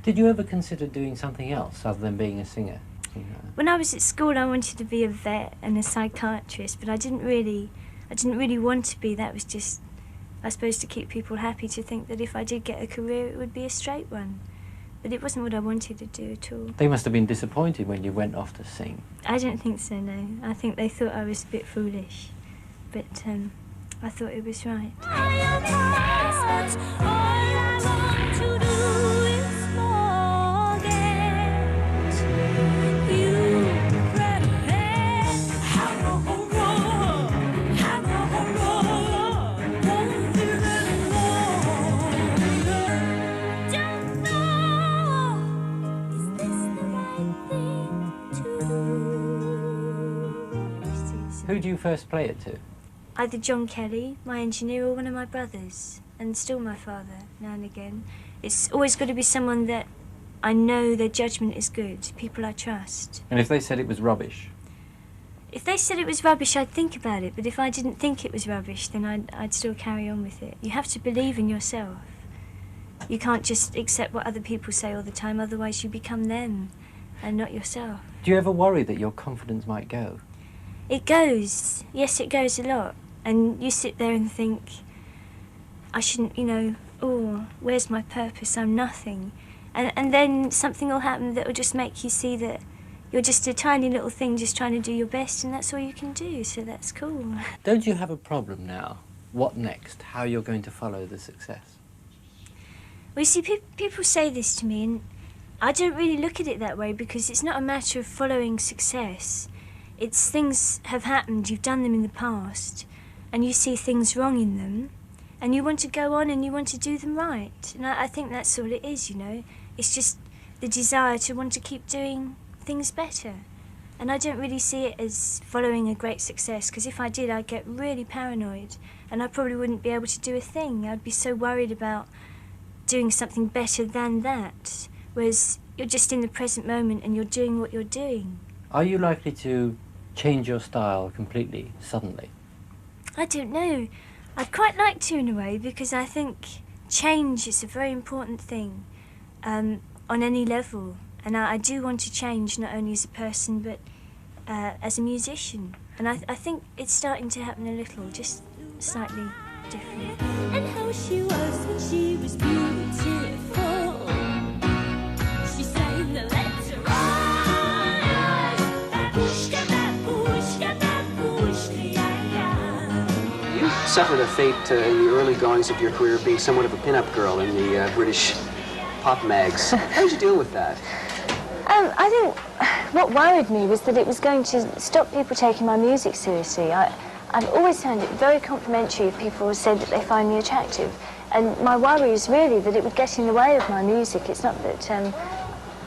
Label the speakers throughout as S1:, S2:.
S1: Did you ever consider doing something else other than being a singer?
S2: When I was at school, I wanted to be a vet and a psychiatrist, but I didn't really want to be. That was just, I suppose, to keep people happy, to think that if I did get a career, it would be a straight one. But it wasn't what I wanted to do at all.
S1: They must have been disappointed when you went off to sing.
S2: I don't think so, no. I think they thought I was a bit foolish, but I thought it was right.
S1: Who do you first play it to?
S2: Either John Kelly, my engineer, or one of my brothers, and still my father, now and again. It's always got to be someone that I know their judgment is good, people I trust.
S1: And if they said it was rubbish?
S2: If they said it was rubbish, I'd think about it, but if I didn't think it was rubbish, then I'd still carry on with it. You have to believe in yourself. You can't just accept what other people say all the time, otherwise you become them and not yourself.
S1: Do you ever worry that your confidence might go?
S2: It goes. Yes, it goes a lot. And you sit there and think, I shouldn't, you know, oh, where's my purpose? I'm nothing. And then something will happen that will just make you see that you're just a tiny little thing just trying to do your best, and that's all you can do, so that's cool.
S1: Don't you have a problem now? What next? How you're going to follow the success?
S2: Well, you see, people say this to me, and I don't really look at it that way, because it's not a matter of following success. It's things have happened, you've done them in the past, and you see things wrong in them, and you want to go on and you want to do them right. And I think that's all it is, you know. It's just the desire to want to keep doing things better. And I don't really see it as following a great success, because if I did, I'd get really paranoid, and I probably wouldn't be able to do a thing. I'd be so worried about doing something better than that, whereas you're just in the present moment and you're doing what you're doing.
S1: Are you likely to change your style completely, suddenly?
S2: I don't know. I'd quite like to, in a way, because I think change is a very important thing on any level. And I do want to change, not only as a person, but as a musician. And I think it's starting to happen a little, just slightly different.
S3: And how she was when she was beautiful. She sang the letter babushka, babushka, babushka, yeah.
S4: You suffered a fate in the early goings of your career of being somewhat of a pin-up girl in the British pop mags. How did you deal with that?
S2: I think what worried me was that it was going to stop people taking my music seriously. I've always found it very complimentary if people say that they find me attractive. And my worry is really that it would get in the way of my music. It's not that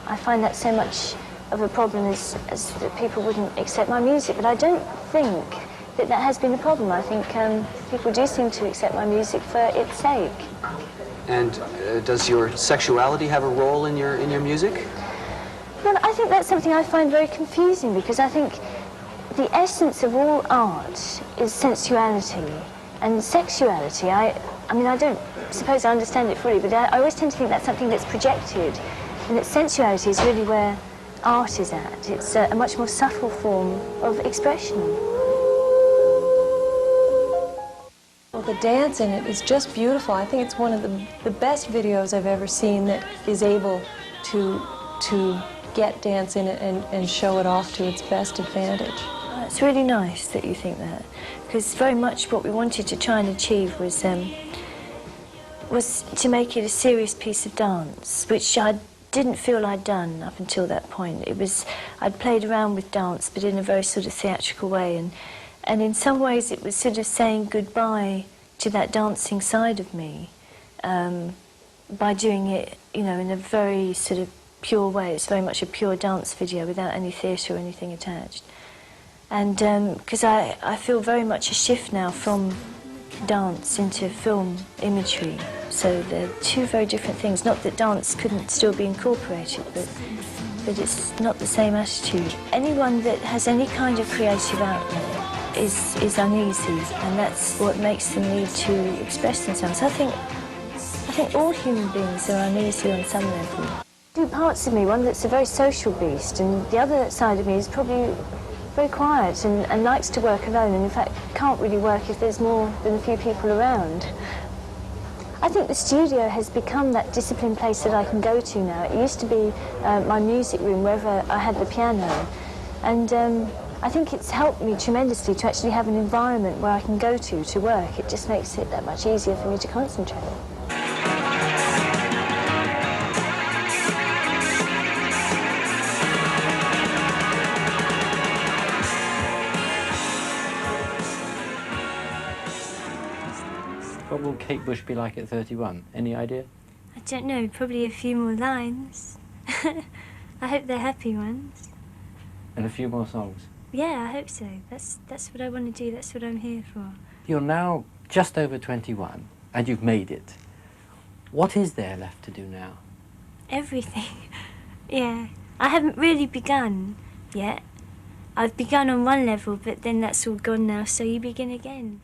S2: I find that so much of a problem as that people wouldn't accept my music. But I don't think that has been the problem. I think people do seem to accept my music for its sake.
S4: And does your sexuality have a role in your music?
S2: Well, I think that's something I find very confusing, because I think the essence of all art is sensuality. And sexuality, I mean, I don't suppose I understand it fully, but I always tend to think that's something that's projected, and that sensuality is really where art is at. It's a much more subtle form of expression.
S5: Well, the dance in it is just beautiful. I think it's one of the best videos I've ever seen that is able to get dance in it and show it off to its best advantage.
S2: It's really nice that you think that, because very much what we wanted to try and achieve was to make it a serious piece of dance, which I didn't feel I'd done up until that point. I'd played around with dance, but in a very sort of theatrical way, and in some ways it was sort of saying goodbye to that dancing side of me by doing it, you know, in a very sort of pure way. It's very much a pure dance video without any theatre or anything attached. And because I feel very much a shift now from dance into film imagery. So they're two very different things. Not that dance couldn't still be incorporated, but it's not the same attitude. Anyone that has any kind of creative outlet is uneasy, and that's what makes them need to express themselves. I think all human beings are uneasy on some level. Two parts of me, one that's a very social beast, and the other side of me is probably very quiet and likes to work alone, and in fact can't really work if there's more than a few people around. I think the studio has become that disciplined place that I can go to now. It used to be my music room wherever I had the piano, and I think it's helped me tremendously to actually have an environment where I can go to work. It just makes it that much easier for me to concentrate.
S1: What will Kate Bush be like at 31? Any idea?
S2: I don't know, probably a few more lines. I hope they're happy ones.
S1: And a few more songs?
S2: Yeah, I hope so. That's what I want to do, that's what I'm here for.
S1: You're now just over 21, and you've made it. What is there left to do now?
S2: Everything. Yeah. I haven't really begun yet. I've begun on one level, but then that's all gone now, so you begin again.